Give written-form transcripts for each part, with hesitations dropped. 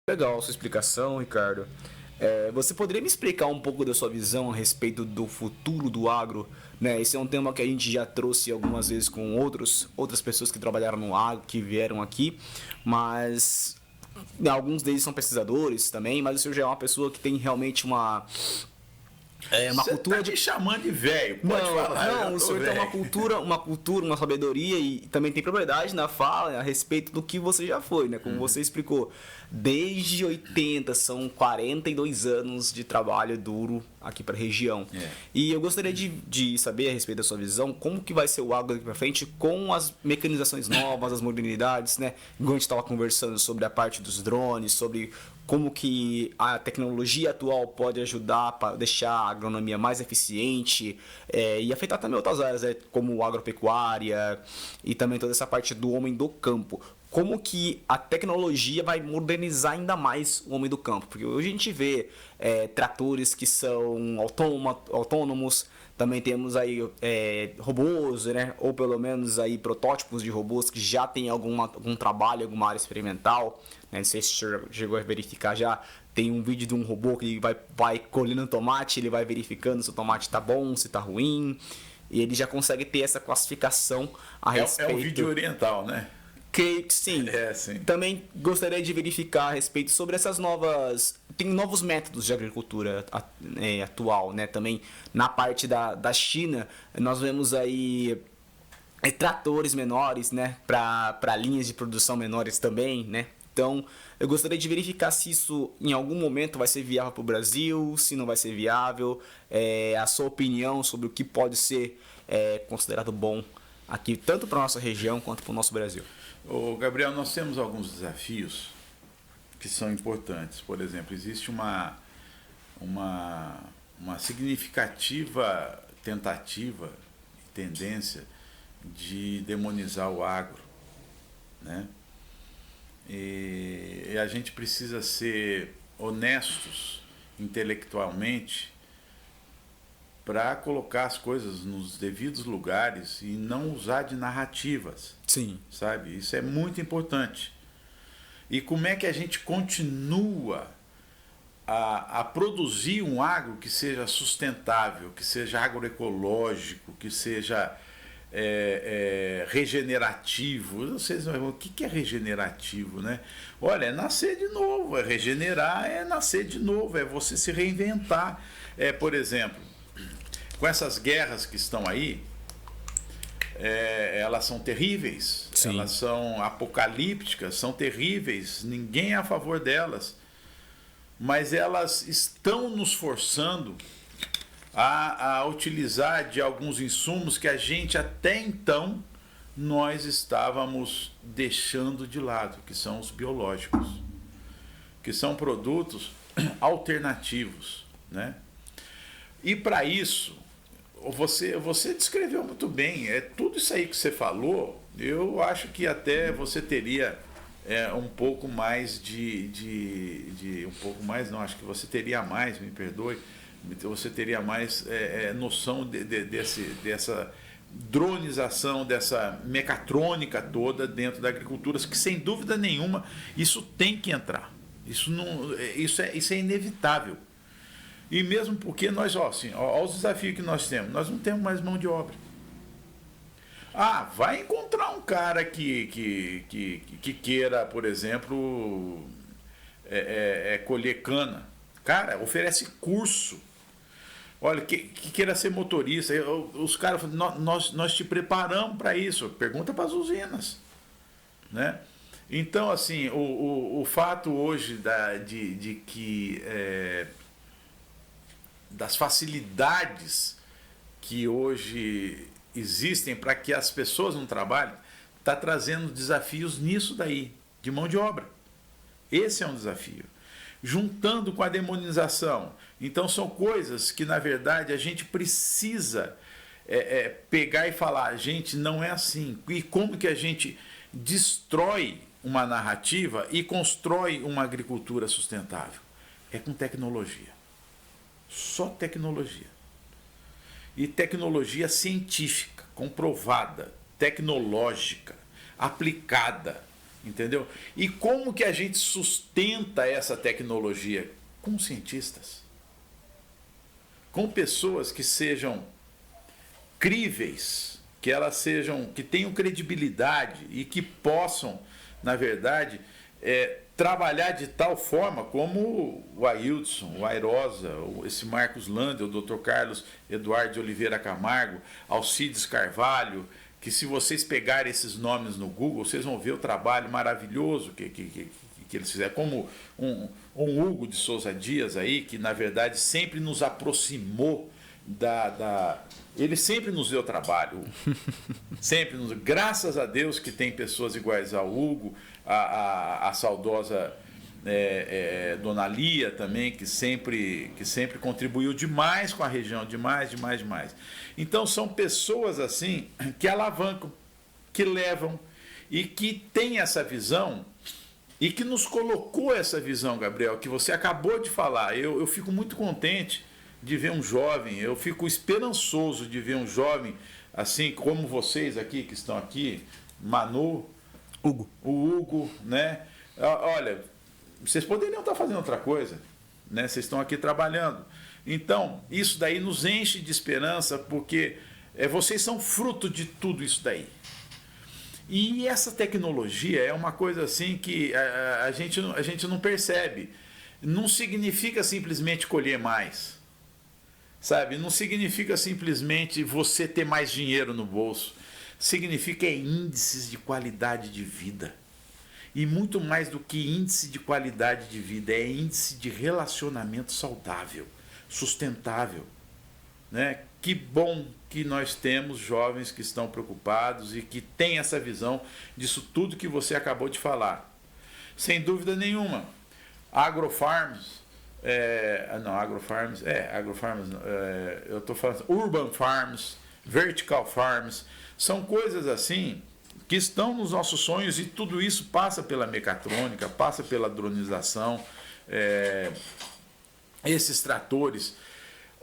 Legal sua explicação, Ricardo. Você poderia me explicar um pouco da sua visão a respeito do futuro do agro? Né? Esse é um tema que a gente já trouxe algumas vezes com outras pessoas que trabalharam no agro, que vieram aqui, mas alguns deles são pesquisadores também, mas o senhor já é uma pessoa que tem realmente uma Você cultura tá me chamando de velho, pode falar. Não, o senhor tem uma cultura, uma sabedoria e também tem propriedade na fala a respeito do que você já foi, né? Como você explicou, desde 80 são 42 anos de trabalho duro aqui para a região. E eu gostaria de saber a respeito da sua visão, como que vai ser o agro daqui para frente com as mecanizações novas, as modernidades, né? Igual a gente estava conversando sobre a parte dos drones, sobre como que a tecnologia atual pode ajudar para deixar a agronomia mais eficiente e afetar também outras áreas, como agropecuária e também toda essa parte do homem do campo. Como que a tecnologia vai modernizar ainda mais o homem do campo? Porque hoje a gente vê tratores que são autônomos, também temos aí robôs, né? Ou pelo menos aí protótipos de robôs que já tem algum trabalho, alguma área experimental. Né? Não sei se você chegou a verificar já. Tem um vídeo de um robô que vai colhendo tomate, ele vai verificando se o tomate está bom, se está ruim. E ele já consegue ter essa classificação a respeito. É um vídeo oriental, né? Que sim. Sim. Também gostaria de verificar a respeito sobre essas novas. Tem novos métodos de agricultura atual, né? Também na parte da China, nós vemos aí tratores menores, né? Para linhas de produção menores também, né? Então, eu gostaria de verificar se isso em algum momento vai ser viável para o Brasil, se não vai ser viável, a sua opinião sobre o que pode ser considerado bom aqui, tanto para a nossa região quanto para o nosso Brasil. Ô, Gabriel, nós temos alguns desafios que são importantes. Por exemplo, existe uma significativa tentativa e tendência de demonizar o agro, né? E a gente precisa ser honestos intelectualmente para colocar as coisas nos devidos lugares e não usar de narrativas. Sim. Sabe? Isso é muito importante. E como é que a gente continua a produzir um agro que seja sustentável, que seja agroecológico, que seja regenerativo? Vocês vão ver o que é regenerativo, né? Olha, é nascer de novo, é regenerar, é nascer de novo, é você se reinventar. Por exemplo, com essas guerras que estão aí, elas são terríveis. Sim. Elas são apocalípticas, são terríveis, ninguém é a favor delas, mas elas estão nos forçando a utilizar de alguns insumos que a gente até então nós estávamos deixando de lado, que são os biológicos, que são produtos alternativos, né? E para isso, você descreveu muito bem. Tudo isso aí que você falou, eu acho que até você teria um pouco mais um pouco mais, não, acho que você teria mais, me perdoe, você teria mais noção dessa dronização, dessa mecatrônica toda dentro da agricultura, que sem dúvida nenhuma isso tem que entrar. Isso é inevitável. E mesmo porque nós, olha os desafios que nós não temos mais mão de obra. Vai encontrar um cara que queira, por exemplo, colher cana. Cara, oferece curso. Olha, que queira ser motorista. Os caras falam, nós te preparamos para isso. Pergunta para as usinas, né? Então, assim, o fato hoje de que das facilidades que hoje existem para que as pessoas não trabalhem, está trazendo desafios nisso daí, de mão de obra. Esse é um desafio. Juntando com a demonização. Então são coisas que, na verdade, a gente precisa pegar e falar, gente, não é assim. E como que a gente destrói uma narrativa e constrói uma agricultura sustentável? É com tecnologia. Só tecnologia. E tecnologia científica, comprovada, tecnológica, aplicada, Entendeu? E como que a gente sustenta essa tecnologia? Com cientistas. Com pessoas que sejam críveis, que tenham credibilidade e que possam, na verdade, trabalhar de tal forma como o Ailton, o Airosa, esse Marcos Lander, o Dr. Carlos Eduardo de Oliveira Camargo, Alcides Carvalho, que se vocês pegarem esses nomes no Google, vocês vão ver o trabalho maravilhoso que eles fizeram, como um Hugo de Souza Dias aí, que na verdade sempre nos aproximou ele sempre nos deu trabalho, graças a Deus que tem pessoas iguais ao Hugo, a saudosa Dona Lia também, que sempre contribuiu demais com a região, demais. Então são pessoas assim que alavancam, que levam e que têm essa visão e que nos colocou essa visão, Gabriel, que você acabou de falar. Eu fico muito contente de ver um jovem, eu fico esperançoso de ver um jovem assim como vocês aqui que estão aqui, Manu, o Hugo, né? Olha, vocês poderiam estar fazendo outra coisa, né? Vocês estão aqui trabalhando. Então, isso daí nos enche de esperança, porque vocês são fruto de tudo isso daí. E essa tecnologia é uma coisa assim que a gente não percebe. Não significa simplesmente colher mais. Sabe? Não significa simplesmente você ter mais dinheiro no bolso. Significa índices de qualidade de vida. E muito mais do que índice de qualidade de vida, é índice de relacionamento saudável, sustentável. Né? Que bom que nós temos jovens que estão preocupados e que têm essa visão disso tudo que você acabou de falar. Sem dúvida nenhuma. Agrofarms, eu estou falando urban farms, vertical farms, são coisas assim que estão nos nossos sonhos e tudo isso passa pela mecatrônica, passa pela dronização, esses tratores.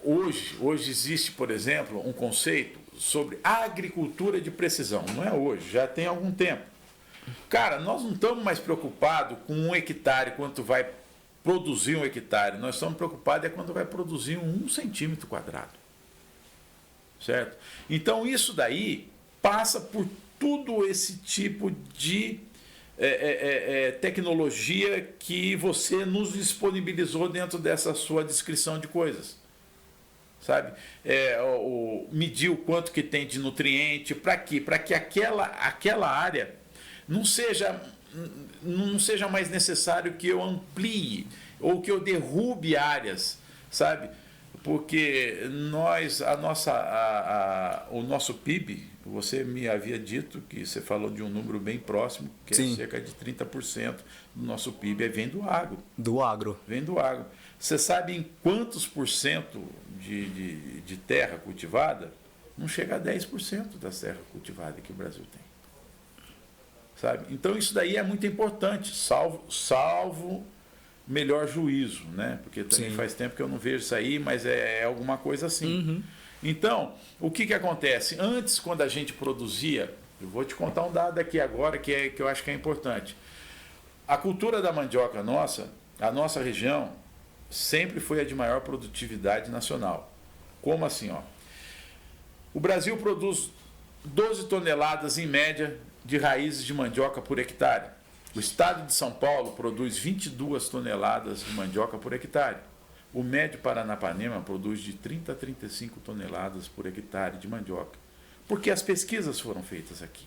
Hoje existe, por exemplo, um conceito sobre agricultura de precisão. Não é hoje, já tem algum tempo. Cara, nós não estamos mais preocupados com 1 hectare, quanto vai produzir 1 hectare. Nós estamos preocupados quando vai produzir 1 centímetro quadrado. Certo? Então isso daí passa por tudo esse tipo de tecnologia que você nos disponibilizou dentro dessa sua descrição de coisas. Sabe? Medir o quanto que tem de nutriente, para quê? Para que aquela área não seja mais necessário que eu amplie ou que eu derrube áreas, sabe? Porque o nosso PIB, você me havia dito que você falou de um número bem próximo, que Sim. é cerca de 30% do nosso PIB vem do agro. Do agro. Vem do agro. Você sabe em quantos por cento de terra cultivada? Não chega a 10% da terra cultivada que o Brasil tem. Sabe? Então isso daí é muito importante, salvo melhor juízo, né? Porque também faz tempo que eu não vejo isso aí, mas é alguma coisa assim. Uhum. Então, o que acontece? Antes, quando a gente produzia, eu vou te contar um dado aqui agora que eu acho que é importante. A cultura da mandioca a nossa região, sempre foi a de maior produtividade nacional. Como assim? O Brasil produz 12 toneladas em média de raízes de mandioca por hectare. O estado de São Paulo produz 22 toneladas de mandioca por hectare. O médio Paranapanema produz de 30 a 35 toneladas por hectare de mandioca. Porque as pesquisas foram feitas aqui.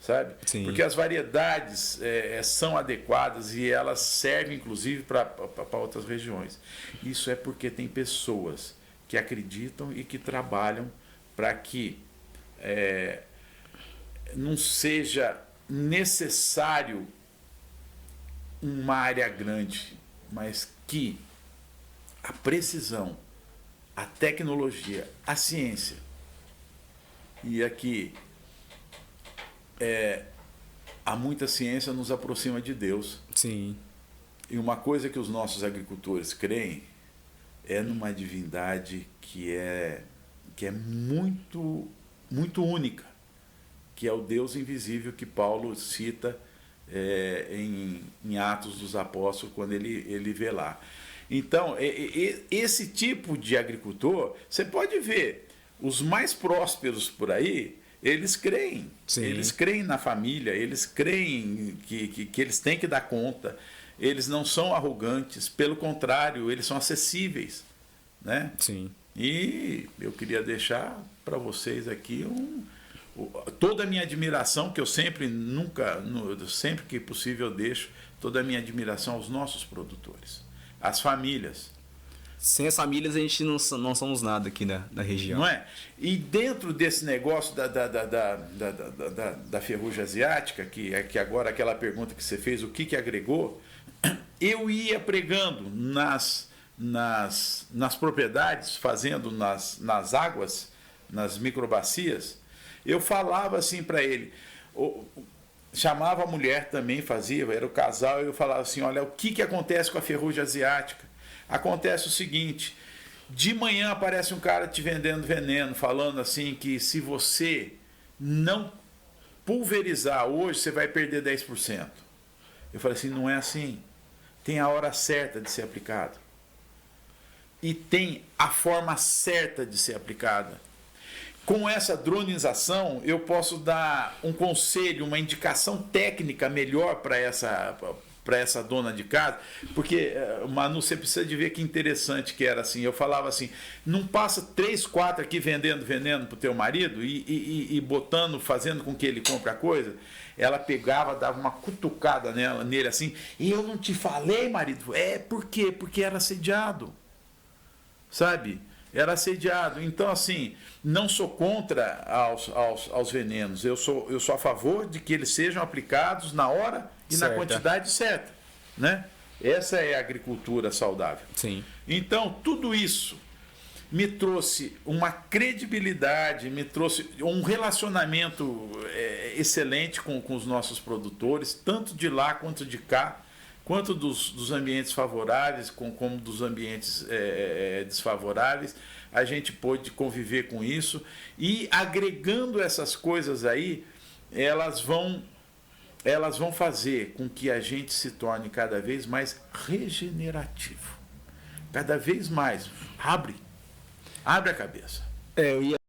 Sabe? Sim. Porque as variedades são adequadas e elas servem inclusive para outras regiões. Isso é porque tem pessoas que acreditam e que trabalham para que não seja necessário uma área grande, mas que a precisão, a tecnologia, a ciência, e aqui há muita ciência nos aproxima de Deus. Sim. E uma coisa que os nossos agricultores creem é numa divindade que é muito, muito única, que é o Deus invisível que Paulo cita em Atos dos Apóstolos, quando ele vê lá. Então, esse tipo de agricultor, você pode ver, os mais prósperos por aí, eles creem. Sim. Eles creem na família, eles creem que eles têm que dar conta. Eles não são arrogantes, pelo contrário, eles são acessíveis, né? Sim. E eu queria deixar para vocês aqui toda a minha admiração, que eu sempre que possível eu deixo, toda a minha admiração aos nossos produtores, às famílias. Sem as famílias a gente não somos nada aqui na região. Não é? E dentro desse negócio da ferrugem asiática, que agora aquela pergunta que você fez, o que agregou, eu ia pregando nas propriedades, fazendo nas águas, nas microbacias, eu falava assim para ele, chamava a mulher também, era o casal, e eu falava assim, olha, o que acontece com a ferrugem asiática? Acontece o seguinte, de manhã aparece um cara te vendendo veneno, falando assim que se você não pulverizar hoje, você vai perder 10%. Eu falei assim, não é assim. Tem a hora certa de ser aplicado. E tem a forma certa de ser aplicada. Com essa dronização, eu posso dar um conselho, uma indicação técnica melhor para essa dona de casa, porque, Manu, você precisa de ver que interessante que era assim. Eu falava assim, não passa 3, 4 aqui vendendo veneno pro teu marido e botando, fazendo com que ele compre a coisa. Ela pegava, dava uma cutucada nele assim, e eu não te falei, marido? Por quê? Porque era assediado, sabe? Era assediado. Então, assim, não sou contra aos venenos. Eu sou a favor de que eles sejam aplicados na hora e na quantidade certa, né? Essa é a agricultura saudável. Sim. Então, tudo isso me trouxe uma credibilidade, me trouxe um relacionamento excelente com os nossos produtores, tanto de lá quanto de cá, quanto dos ambientes favoráveis, como dos ambientes desfavoráveis. A gente pôde conviver com isso e, agregando essas coisas aí, elas vão fazer com que a gente se torne cada vez mais regenerativo. Cada vez mais. Abre a cabeça. Eu ia